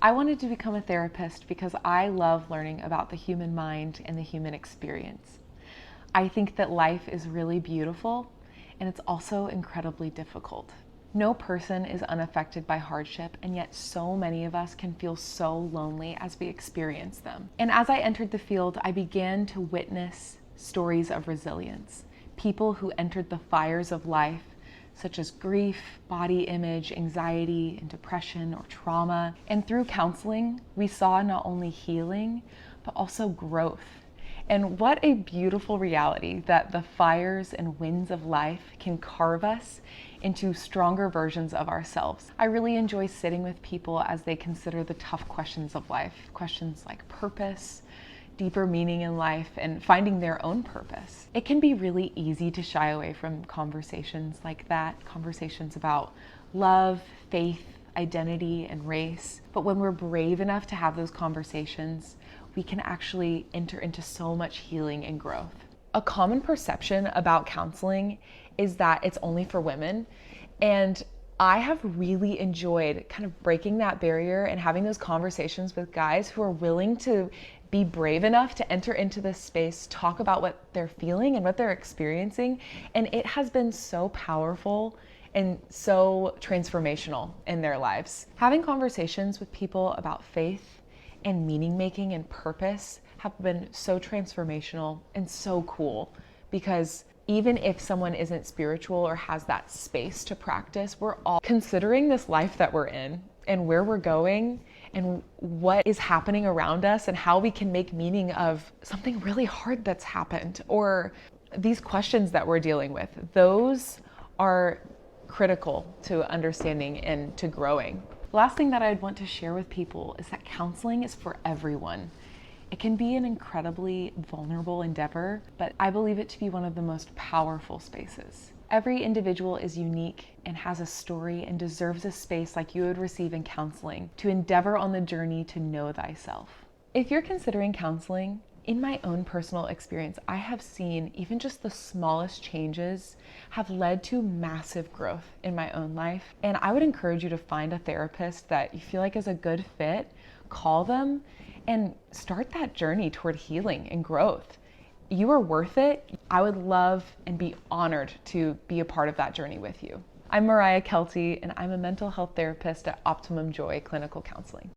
I wanted to become a therapist because I love learning about the human mind and the human experience. I think that life is really beautiful and it's also incredibly difficult. No person is unaffected by hardship, and yet so many of us can feel so lonely as we experience them. And as I entered the field, I began to witness stories of resilience. People who entered the fires of life, such as grief, body image, anxiety, and depression or trauma. And through counseling, we saw not only healing, but also growth. And what a beautiful reality that the fires and winds of life can carve us into stronger versions of ourselves. I really enjoy sitting with people as they consider the tough questions of life, questions like purpose, deeper meaning in life, and finding their own purpose. It can be really easy to shy away from conversations like that, conversations about love, faith, identity, and race. But when we're brave enough to have those conversations, we can actually enter into so much healing and growth. A common perception about counseling is that it's only for women, and I have really enjoyed kind of breaking that barrier and having those conversations with guys who are willing to be brave enough to enter into this space, talk about what they're feeling and what they're experiencing. And it has been so powerful and so transformational in their lives. Having conversations with people about faith and meaning making and purpose have been so transformational and so cool, because even if someone isn't spiritual or has that space to practice, we're all considering this life that we're in and where we're going and what is happening around us and how we can make meaning of something really hard that's happened, or these questions that we're dealing with. Those are critical to understanding and to growing. The last thing that I'd want to share with people is that counseling is for everyone. It can be an incredibly vulnerable endeavor, but I believe it to be one of the most powerful spaces. Every individual is unique and has a story and deserves a space like you would receive in counseling to endeavor on the journey to know thyself. If you're considering counseling, in my own personal experience, I have seen even just the smallest changes have led to massive growth in my own life. And I would encourage you to find a therapist that you feel like is a good fit, call them, and start that journey toward healing and growth. You are worth it. I would love and be honored to be a part of that journey with you. I'm Mariah Kelty, and I'm a mental health therapist at Optimum Joy Clinical Counseling.